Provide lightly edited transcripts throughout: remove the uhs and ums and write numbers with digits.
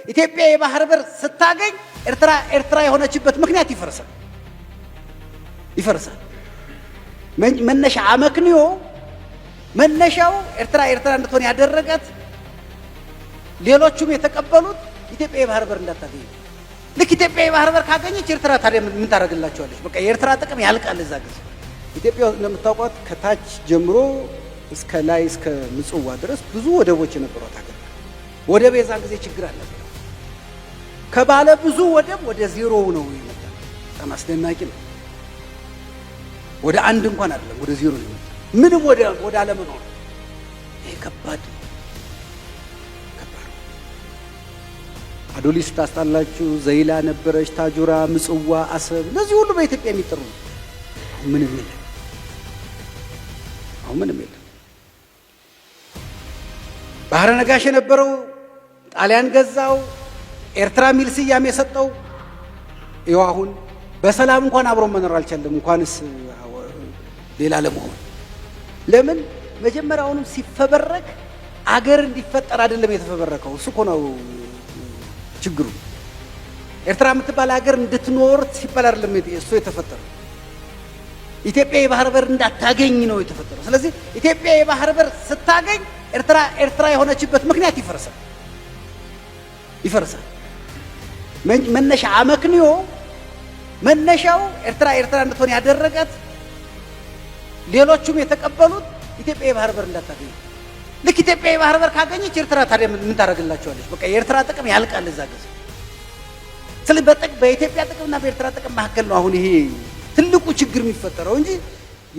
ኢትዮጵያ የባህር በር ስታገኝ ኤርትራ የሆነችበት ምክንያት ይፈርሳል። መነሻ አመክንዮ መነሻው ኤርትራ እንድትሆን ያደረጋት ሌሎቹም የተቀበሉት ኢትዮጵያ የባህር በር እንዳታገኝ። ልክ ኢትዮጵያ የባህር በር ካገኘች ኤርትራ ታዲያ ምን ታደርግላቸዋለች? በቃ የኤርትራ ጥቅም ያልቃል እዛ ጊዜ። ኢትዮጵያ እንደምታውቋት ከታች ጀምሮ እስከ ላይ እስከ ምጽዋ ድረስ ብዙ ወደቦች የነበሯት ሀገር። ወደብ የዛን ጊዜ ችግር አለበት። ከባለ ብዙ ወደብ ወደ ዜሮ ነው የመጣው። በጣም አስደናቂ ነው። ወደ አንድ እንኳን አይደለም ወደ ዜሮ ነው የመጣው። ምንም ወደ አለመኖር። ይሄ ከባድ ነው። አዶሊስ ታስታላችሁ፣ ዘይላ ነበረች፣ ታጁራ፣ ምጽዋ፣ አሰብ፣ እነዚህ ሁሉ በኢትዮጵያ የሚጠሩ ነው። ምንም የለም። አሁን ምንም የለም። ባህረ ነጋሽ የነበረው ጣሊያን ገዛው፣ ኤርትራ ሚል ስያሜ የሰጠው። ይኸው አሁን በሰላም እንኳን አብሮ መኖር አልቻለም፣ እንኳንስ ሌላ ለመሆን። ለምን? መጀመሪያውንም ሲፈበረክ አገር እንዲፈጠር አይደለም የተፈበረከው። እሱ እኮ ነው ችግሩ። ኤርትራ የምትባል ሀገር እንድትኖር ሲባል አይደለም እሱ የተፈጠረው። ኢትዮጵያ የባህር በር እንዳታገኝ ነው የተፈጠረው። ስለዚህ ኢትዮጵያ የባህር በር ስታገኝ ኤርትራ የሆነችበት ምክንያት ይፈርሳል። መነሻ አመክንዮ መነሻው ኤርትራ እንድትሆን ያደረጋት ሌሎቹም የተቀበሉት ኢትዮጵያ የባህር በር እንዳታገኝ። ልክ ኢትዮጵያ የባህር በር ካገኘች ኤርትራ ታዲያ ምን ታደርግላቸዋለች? በቃ የኤርትራ ጥቅም ያልቃል እዛ ጊዜ። ስለዚህ በኢትዮጵያ ጥቅምና በኤርትራ ጥቅም መካከል ነው አሁን ይሄ ትልቁ ችግር የሚፈጠረው እንጂ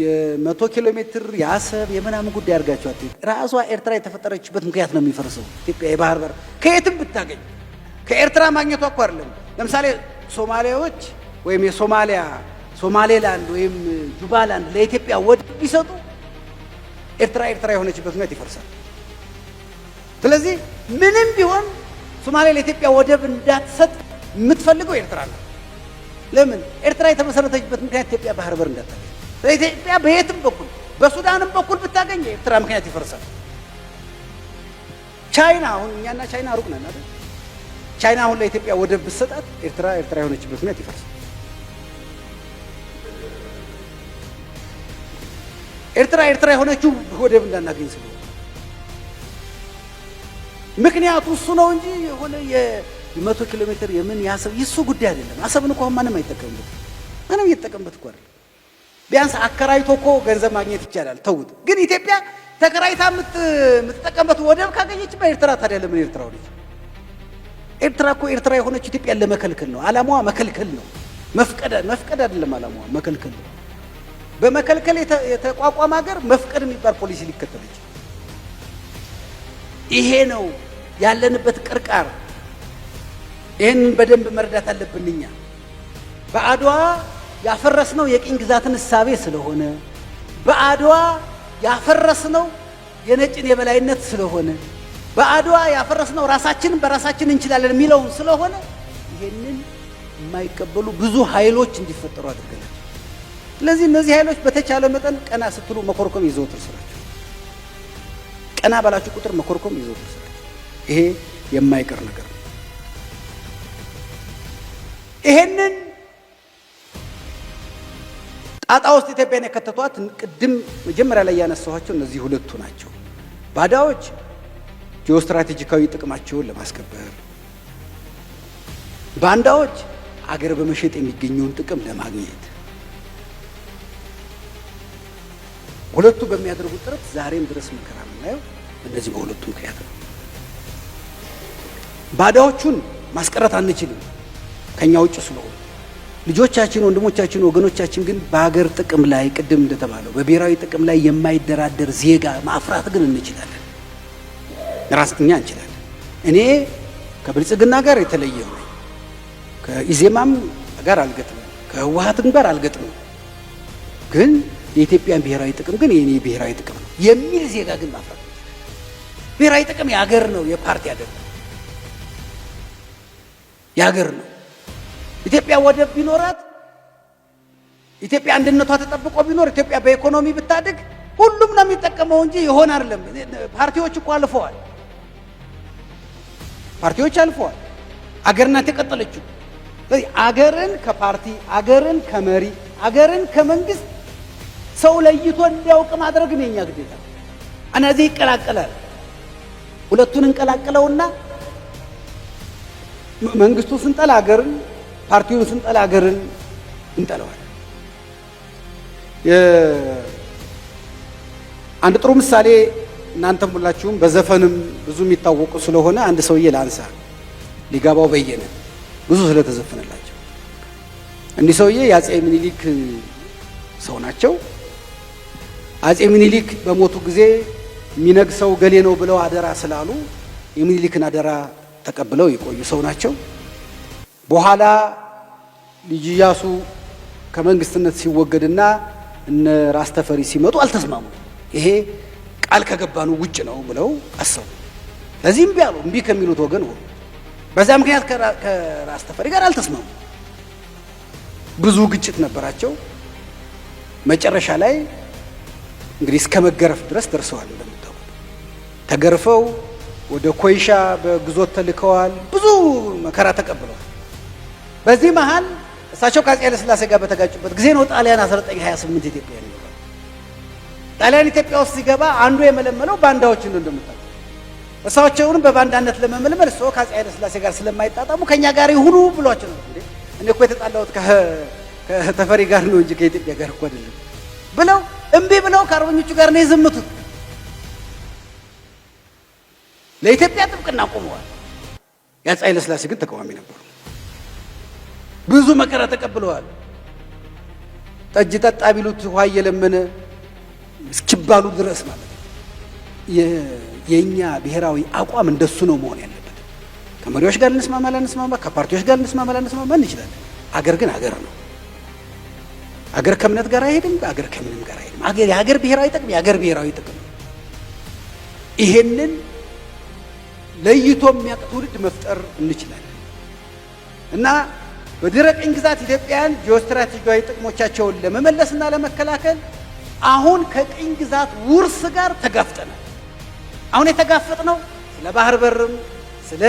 የ100 ኪሎ ሜትር የአሰብ የምናምን ጉዳይ አድርጋቸዋት። ራሷ ኤርትራ የተፈጠረችበት ምክንያት ነው የሚፈርሰው። ኢትዮጵያ የባህር በር ከየትም ብታገኝ ከኤርትራ ማግኘቷ እኮ አይደለም። ለምሳሌ ሶማሊያዎች ወይም ሶማሌላንድ ወይም ጁባላንድ ለኢትዮጵያ ወደብ ቢሰጡ ኤርትራ የሆነችበት ምክንያት ይፈርሳል። ስለዚህ ምንም ቢሆን ሶማሊያ ለኢትዮጵያ ወደብ እንዳትሰጥ የምትፈልገው ኤርትራ ነው። ለምን? ኤርትራ የተመሰረተችበት ምክንያት ኢትዮጵያ ባህር በር እንዳታገኝ። ኢትዮጵያ በየትም በኩል በሱዳንም በኩል ብታገኝ የኤርትራ ምክንያት ይፈርሳል። ቻይና አሁን እኛና ቻይና ሩቅ ነን አይደል? ቻይና አሁን ለኢትዮጵያ ወደብ ብትሰጣት ኤርትራ የሆነችበት ምክንያት ይፈርሳል። ኤርትራ የሆነችው ወደብ እንዳናገኝ ስለሆነ ምክንያቱ እሱ ነው እንጂ የሆነ የ100 ኪሎ ሜትር የምን ያሰብ የሱ ጉዳይ አይደለም። አሰብን እኮ ማንም አይጠቀምበት፣ ማንም እየተጠቀምበት እኮ አይደለም። ቢያንስ አከራይቶ እኮ ገንዘብ ማግኘት ይቻላል። ተውት። ግን ኢትዮጵያ ተከራይታ የምትጠቀምበት ወደብ ካገኘች በኤርትራ ታዲያ ለምን ኤርትራ ሆነች? ኤርትራ የሆነችው ኢትዮጵያን ለመከልከል ነው። ዓላማዋ መከልከል ነው። መፍቀድ አይደለም። ዓላማዋ መከልከል ነው። በመከልከል የተቋቋመ ሀገር መፍቀድ የሚባል ፖሊሲ ሊከተል ይችላል። ይሄ ነው ያለንበት ቅርቃር። ይህንን በደንብ መረዳት አለብን። እኛ በአድዋ ያፈረስነው የቅኝ ግዛትን እሳቤ ስለሆነ፣ በአድዋ ያፈረስነው የነጭን የበላይነት ስለሆነ፣ በአድዋ ያፈረስነው ራሳችንን በራሳችን እንችላለን የሚለውን ስለሆነ ይሄንን የማይቀበሉ ብዙ ኃይሎች እንዲፈጠሩ አድርገናል። ስለዚህ እነዚህ ኃይሎች በተቻለ መጠን ቀና ስትሉ መኮርኮም ይዘውትር ስራቸው፣ ቀና ባላችሁ ቁጥር መኮርኮም ይዘውትር ስራቸው። ይሄ የማይቀር ነገር ነው። ይሄንን ጣጣ ውስጥ ኢትዮጵያን የከተቷት ቅድም መጀመሪያ ላይ ያነሳኋቸው እነዚህ ሁለቱ ናቸው። ባዳዎች ጂኦስትራቴጂካዊ ጥቅማቸውን ለማስከበር፣ ባንዳዎች አገር በመሸጥ የሚገኘውን ጥቅም ለማግኘት። ሁለቱ በሚያደርጉት ጥረት ዛሬም ድረስ መከራ የምናየው እነዚህ በሁለቱ ምክንያት ነው። ባዳዎቹን ማስቀረት አንችልም ከኛ ውጭ ስለሆነ። ልጆቻችን፣ ወንድሞቻችን፣ ወገኖቻችን ግን በሀገር ጥቅም ላይ ቅድም እንደተባለው በብሔራዊ ጥቅም ላይ የማይደራደር ዜጋ ማፍራት ግን እንችላለን። ራስኛ እንችላለን። እኔ ከብልጽግና ጋር የተለየ ነው። ከኢዜማም ጋር አልገጥምም፣ ከህወሓትም ጋር አልገጥምም። ግን የኢትዮጵያን ብሔራዊ ጥቅም ግን የኔ ብሔራዊ ጥቅም ነው የሚል ዜጋ ግን ማፍራት። ብሔራዊ ጥቅም የሀገር ነው፣ የፓርቲ አይደለም፣ የሀገር ነው። ኢትዮጵያ ወደብ ቢኖራት፣ ኢትዮጵያ አንድነቷ ተጠብቆ ቢኖር፣ ኢትዮጵያ በኢኮኖሚ ብታድግ ሁሉም ነው የሚጠቀመው እንጂ ይሆን አይደለም። ፓርቲዎች እኮ አልፈዋል። አገር ናት የቀጠለችው። ስለዚህ አገርን ከፓርቲ አገርን ከመሪ አገርን ከመንግስት ሰው ለይቶ እንዲያውቅ ማድረግ ነው የኛ ግዴታ። እነዚህ ይቀላቀላል። ሁለቱን እንቀላቅለውና መንግስቱን ስንጠላ አገርን፣ ፓርቲውን ስንጠላ አገርን እንጠላዋለን። አንድ ጥሩ ምሳሌ እናንተም ሁላችሁም በዘፈንም ብዙ የሚታወቁ ስለሆነ አንድ ሰውዬ ላንሳ። ሊጋባው በየነ ብዙ ስለተዘፈነላቸው እንዲህ ሰውዬ የአፄ ምኒልክ ሰው ናቸው። አፄ ምኒልክ በሞቱ ጊዜ የሚነግሰው ገሌ ነው ብለው አደራ ስላሉ የምኒልክን አደራ ተቀብለው የቆዩ ሰው ናቸው። በኋላ ልጅ ኢያሱ ከመንግስትነት ሲወገድና እነ ራስ ተፈሪ ሲመጡ አልተስማሙ። ይሄ ቃል ከገባኑ ውጭ ነው ብለው አሰቡ። ለዚህም ቢያሉ እምቢ ከሚሉት ወገን ሆኑ። በዛ ምክንያት ከራስ ተፈሪ ጋር አልተስማሙ። ብዙ ግጭት ነበራቸው። መጨረሻ ላይ እንግዲህ እስከ መገረፍ ድረስ ደርሰዋል። እንደምታውቁት ተገርፈው ወደ ኮይሻ በግዞት ተልከዋል። ብዙ መከራ ተቀብለዋል። በዚህ መሃል እሳቸው ከአፄ ኃይለ ሥላሴ ጋር በተጋጩበት ጊዜ ነው ጣሊያን 1928 ኢትዮጵያ ነው። ጣሊያን ኢትዮጵያ ውስጥ ሲገባ አንዱ የመለመለው ባንዳዎችን ነው እንደምታውቁት። እሳቸውንም በባንዳነት ለመመልመል ሰው ከአፄ ኃይለ ሥላሴ ጋር ስለማይጣጣሙ ከኛ ጋር ይሁኑ ብሏቸው ነው። እኔ እኮ የተጣላሁት ከተፈሪ ጋር ነው እንጂ ከኢትዮጵያ ጋር እኮ አይደለም ብለው እምቢ ብለው ከአርበኞቹ ጋር ነው የዘመቱት። ለኢትዮጵያ ጥብቅና ቆመዋል። የአፄ ኃይለ ሥላሴ ግን ተቃዋሚ ነበሩ። ብዙ መከራ ተቀብለዋል። ጠጅ ጠጣ ቢሉት ውሃ እየለመነ እስኪባሉ ድረስ ማለት ነው። የኛ ብሔራዊ አቋም እንደሱ ነው መሆን ያለበት። ከመሪዎች ጋር ልንስማማ ላንስማማ፣ ከፓርቲዎች ጋር ልንስማማ ላንስማማ እንችላለን። አገር ግን አገር ነው። አገር ከእምነት ጋር አይሄድም። አገር ከምንም ጋር አይሄድም። አገር የሀገር ብሔራዊ ጥቅም የሀገር ብሔራዊ ጥቅም ነው። ይሄንን ለይቶ የሚያውቅ ትውልድ መፍጠር እንችላለን እና በድህረ ቅኝ ግዛት ኢትዮጵያን ጂኦስትራቴጂያዊ ጥቅሞቻቸውን ለመመለስና ለመከላከል አሁን ከቅኝ ግዛት ውርስ ጋር ተጋፍጠናል። አሁን የተጋፈጥነው ስለ ባህር በርም ስለ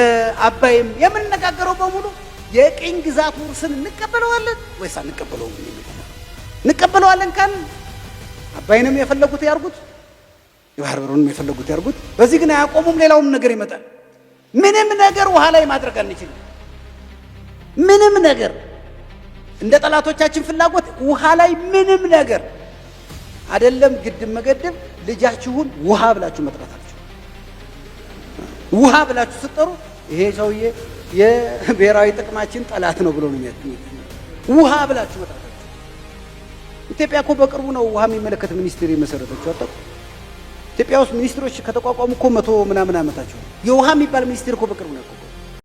አባይም የምንነጋገረው በሙሉ የቅኝ ግዛት ውርስን እንቀበለዋለን ወይስ አንቀበለውም? እንቀበለዋለን ካል አባይንም የፈለጉት ያርጉት፣ የባህር በሩንም የፈለጉት ያርጉት። በዚህ ግን አያቆሙም። ሌላውም ነገር ይመጣል። ምንም ነገር ውሃ ላይ ማድረግ አንችልም። ምንም ነገር እንደ ጠላቶቻችን ፍላጎት ውሃ ላይ ምንም ነገር አይደለም። ግድብ መገደብ ልጃችሁን ውሃ ብላችሁ መጥራት አልችሉ። ውሃ ብላችሁ ስትጠሩ ይሄ ሰውዬ የብሔራዊ ጥቅማችን ጠላት ነው ብሎ ነው የሚያጥኝ። ውሃ ብላችሁ መጥራት አልችሉ። ኢትዮጵያ እኮ በቅርቡ ነው ውሃ የሚመለከት ሚኒስቴር የመሰረተችው። አጣቁ ኢትዮጵያ ውስጥ ሚኒስትሮች ከተቋቋሙ እኮ 100 ምናምን ዓመታቸው። የውሃ የሚባል ሚኒስቴር እኮ በቅርቡ ነው።